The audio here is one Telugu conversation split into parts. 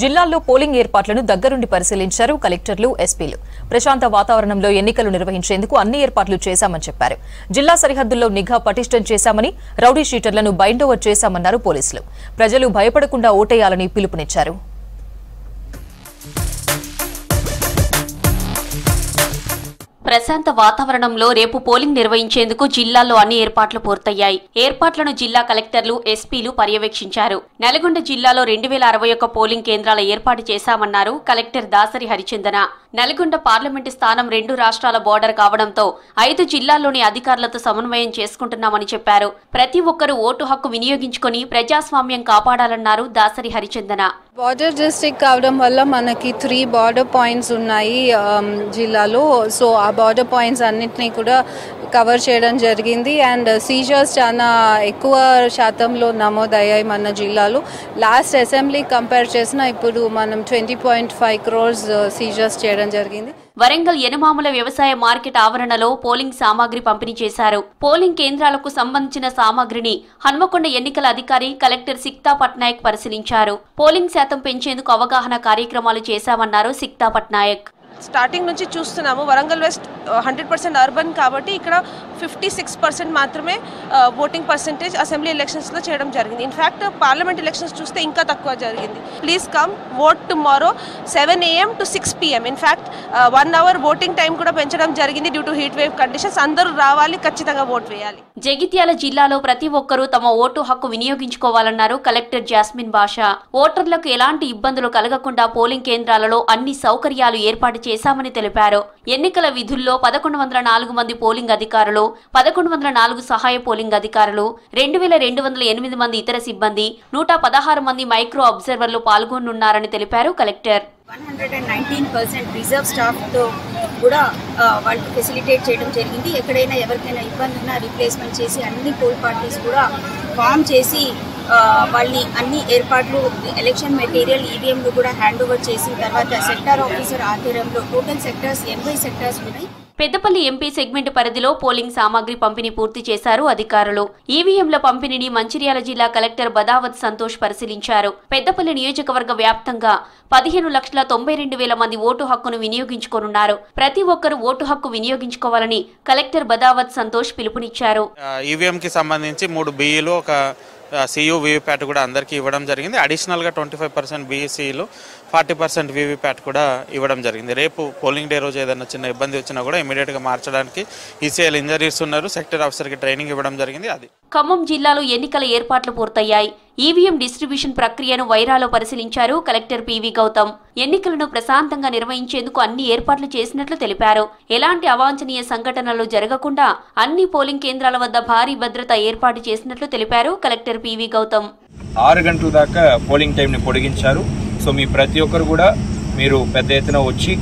జిల్లాల్లో పోలింగ్ ఏర్పాట్లను దగ్గరుండి పరిశీలించారు కలెక్టర్లు, ఎస్పీలు. ప్రశాంత వాతావరణంలో ఎన్నికలు నిర్వహించేందుకు అన్ని ఏర్పాట్లు చేశామని చెప్పారు. జిల్లా సరిహద్దుల్లో నిఘా పటిష్టం చేశామని, రౌడీ షీటర్లను బైండ్ ఓవర్ చేశామన్నారు పోలీసులు. ప్రజలు భయపడకుండా ఓటేయాలని పిలుపునిచ్చారు. ప్రశాంత వాతావరణంలో రేపు పోలింగ్ నిర్వహించేందుకు జిల్లాల్లో అన్ని ఏర్పాట్లు పూర్తయ్యాయి. ఏర్పాట్లను జిల్లా కలెక్టర్లు, ఎస్పీలు పర్యవేక్షించారు. నల్గొండ జిల్లాలో 2061 పోలింగ్ కేంద్రాల ఏర్పాటు చేశామన్నారు కలెక్టర్ దాసరి హరిచందన. నల్గొండ పార్లమెంటు స్థానం 2 రాష్ట్రాల బోర్డర్ కావడంతో 5 జిల్లాల్లోని అధికారులతో సమన్వయం చేసుకుంటున్నామని చెప్పారు. ప్రతి ఒక్కరూ ఓటు హక్కు వినియోగించుకుని ప్రజాస్వామ్యం కాపాడాలన్నారు దాసరి హరిచందన. బార్డర్ డిస్ట్రిక్ట్ కావడం వల్ల మనకి 3 బార్డర్ పాయింట్స్ ఉన్నాయి జిల్లాలో. సో ఆ బార్డర్ పాయింట్స్ అన్నిటినీ కూడా కవర్ చేయడం జరిగింది. అండ్ సీజర్స్ చాలా ఎక్కువ శాతంలో నమోదయ్యాయి మన జిల్లాలో. లాస్ట్ అసెంబ్లీ కంపేర్ చేసిన ఇప్పుడు మనం 20.5 crores సీజర్స్ చేయడం జరిగింది. వరంగల్ యనమాముల వ్యవసాయ మార్కెట్ ఆవరణలో పోలింగ్ సామాగ్రి పంపిణీ చేశారు. పోలింగ్ కేంద్రాలకు సంబంధించిన సామాగ్రిని హన్మకొండ ఎన్నికల అధికారి కలెక్టర్ సిక్తా పట్నాయక్ పరిశీలించారు. పోలింగ్ శాతం పెంచేందుకు అవగాహన కార్యక్రమాలు చేశామన్నారు సిక్తా పట్నాయక్. స్టార్టింగ్ నుంచి చూస్తున్నాము. వరంగల్ వెస్ట్ 100% అర్బన్ కాబట్టి ఇక్కడ 56% మాత్రమే ఓటింగ్ పర్సెంటేజ్ అసెంబ్లీ ఎలక్షన్స్లో చేయడం జరిగింది. ఇన్ఫ్యాక్ట్ పార్లమెంట్ ఎలక్షన్స్ చూస్తే ఇంకా తక్కువ జరిగింది. Please come vote tomorrow 7 AM to 6 PM. In fact 1 hour voting time కూడా పెంచడం జరిగింది due to heat wave conditions. అందరూ రావాలి, ఖచ్చితంగా ఓట్ వేయాలి. జగిత్యాల జిల్లాలో ప్రతి ఒక్కరూ తమ ఓటు హక్కు వినియోగించుకోవాలన్నారు కలెక్టర్ జాస్మిన్ బాషా. ఓటర్లకు ఎలాంటి ఇబ్బందులు కలగకుండా పోలింగ్ కేంద్రాలలో అన్ని సౌకర్యాలు ఏర్పాటు చేశామని తెలిపారు. ఎన్నికల విధుల్లో 1104 మంది పోలింగ్ అధికారులు, 1104 సహాయ పోలింగ్ అధికారులు, 2208 మంది ఇతర సిబ్బంది, 116 మంది మైక్రో అబ్జర్వర్లు పాల్గొనున్నారని తెలిపారు కలెక్టర్. 119% రిజర్వ్ స్టాఫ్ తో కూడా వాళ్ళకి ఫెసిలిటేట్ చేయడం జరిగింది. ఎక్కడైనా ఎవరికైనా ఇబ్బంది ఉన్నా రీప్లేస్మెంట్ చేసి అన్ని పోల్ పార్టీస్ కూడా ఫామ్ చేసి వాళ్ళని అన్ని ఏర్పాట్లు, ఎలక్షన్ మెటీరియల్, ఈవీఎంలు కూడా హ్యాండ్ ఓవర్ చేసిన తర్వాత సెక్టార్ ఆఫీసర్ ఆధ్వర్యంలో టోటల్ సెక్టార్స్ 80 సెక్టార్స్ ఉన్నాయి. పెద్దపల్లి ఎంపీ సెగ్మెంట్ పరిధిలో పోలింగ్ సామాగ్రి పంపిణీ పూర్తి చేశారు అధికారులు. ఈవీఎంల పంపిణీని మంచిర్యాల జిల్లా కలెక్టర్ బదావత్ సంతోష్ పరిశీలించారు. పెద్దపల్లి నియోజకవర్గ వ్యాప్తంగా 15,92,000 మంది ఓటు హక్కును వినియోగించుకోనున్నారు. ప్రతి ఒక్కరూ ఓటు హక్కు వినియోగించుకోవాలని కలెక్టర్ బదావత్ సంతోష్ పిలుపునిచ్చారు. ఈవీఎం కి సంబంధించి 3 BEలు, ఒక CU వీవీప్యాట్ కూడా అందరికీ ఇవ్వడం జరిగింది. అడిషనల్గా 25% BECలు, 40% వీవీప్యాట్ కూడా ఇవ్వడం జరిగింది. రేపు పోలింగ్ డే రోజు ఏదైనా చిన్న ఇబ్బంది వచ్చినా కూడా ఇమీడియట్గా మార్చడానికి ECL ఇంజనీర్స్ ఉన్నారు. సెక్టర్ ఆఫీసర్కి ట్రైనింగ్ ఇవ్వడం జరిగింది. అది ఖమ్మం జిల్లాలో ఎన్నికల ఏర్పాట్లు పూర్తయ్యాయి. ఈవీఎం డిస్ట్రిబ్యూషన్ ప్రక్రియను వైరాలో పరిశీలించారు కలెక్టర్ పివి గౌతమ్. ఎన్నికలను ప్రశాంతంగా నిర్వహించేందుకు అన్ని ఏర్పాట్లు చేసినట్లు తెలిపారు. ఎలాంటి అవాంఛనీయ సంఘటనలు జరగకుండా అన్ని పోలింగ్ కేంద్రాల వద్ద భారీ భద్రత ఏర్పాటు చేసినట్లు తెలిపారు కలెక్టర్ పివి గౌతమ్. 6 గంటల దాకా పోలింగ్ టైంని పొడిగించారు. సో మీ ప్రతి ఒక్కరు కూడా మీరు పెద్ద ఎత్తున వచ్చి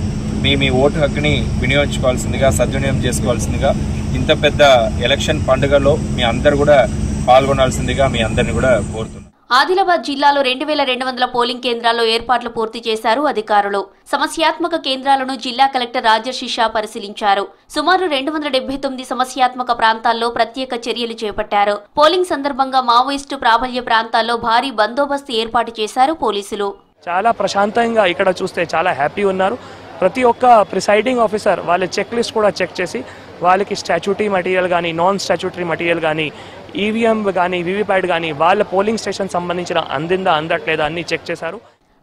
మీ ఓటు హక్కుని వినియోగించుకోవాల్సిందిగా, సద్వినియోగం చేసుకోవాల్సిందిగా, ఇంత పెద్ద ఎలక్షన్ పండుగలో మీ అందరు కూడా పాల్గొనాల్సిందిగా మీ అందరిని కూడా కోరుతున్నాను. ఆదిలాబాద్ జిల్లాలో 2200 పోలింగ్ కేంద్రాల్లో ఏర్పాట్లు పూర్తి చేశారు అధికారులు. సమస్యాత్మక కేంద్రాలను జిల్లా కలెక్టర్ రాజర్షి షా పరిశీలించారు. సుమారు 279 సమస్యాత్మక ప్రాంతాల్లో ప్రత్యేక చర్యలు చేపట్టారు. పోలింగ్ సందర్భంగా మావోయిస్టు ప్రాబల్య ప్రాంతాల్లో భారీ బందోబస్తు ఏర్పాటు చేశారు పోలీసులు. చాలా ప్రశాంతంగా ఇక్కడ చూస్తే చాలా హ్యాపీ ఉన్నారు. ప్రతి ఒక్క ప్రిసైడింగ్ ఆఫీసర్ వాళ్ళ చెక్ లిస్ట్ కూడా చెక్ చేసి వాళ్ళకి స్టాచ్యూటరీ మెటీరియల్ కానీ, నాన్ స్టాచ్యూటరీ మెటీరియల్ కానీ, ఈవీఎం కానీ, వీవీప్యాట్ కానీ వాళ్ళ పోలింగ్ స్టేషన్ సంబంధించిన అందట్లేదా అన్ని చెక్ చేశారు.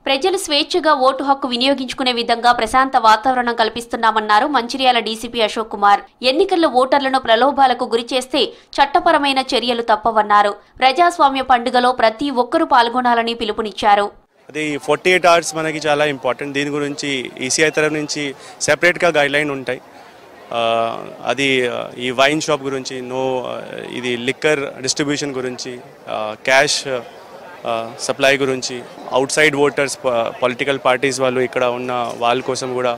ప్రజలు స్వేచ్ఛగా ఓటు హక్కు వినియోగించుకునే విధంగా ప్రశాంత వాతావరణం కల్పిస్తున్నామన్నారు మంచిర్యాల డీసీపీ అశోక్ కుమార్. ఎన్నికల్లో ఓటర్లను ప్రలోభాలకు గురిచేస్తే చట్టపరమైన చర్యలు తప్పవన్నారు. ప్రజాస్వామ్య పండుగలో ప్రతి ఒక్కరూ పాల్గొనాలని పిలుపునిచ్చారు. అది 48 hours మనకి చాలా ఇంపార్టెంట్. దీని గురించి ఈసీఐ తరఫు నుంచి సెపరేట్గా గైడ్లైన్ ఉంటాయి. అది ఈ వైన్ షాప్ గురించి, ఇది లిక్కర్ డిస్ట్రిబ్యూషన్ గురించి, క్యాష్ సప్లై గురించి, out side voters, political parties వాళ్ళు ఇక్కడ ఉన్న వాళ్ళ కోసం కూడా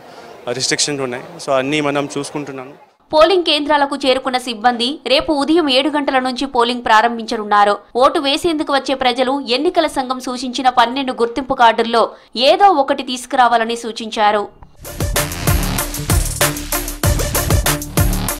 రిస్ట్రిక్షన్స్ ఉన్నాయి. సో అన్నీ మనం చూసుకుంటున్నాము. పోలింగ్ కేంద్రాలకు చేరుకున్న సిబ్బంది రేపు ఉదయం 7 గంటల నుంచి పోలింగ్ ప్రారంభించనున్నారు. ఓటు వేసేందుకు వచ్చే ప్రజలు ఎన్నికల సంఘం సూచించిన 12 గుర్తింపు కార్డుల్లో ఏదో ఒకటి తీసుకురావాలని సూచించారు.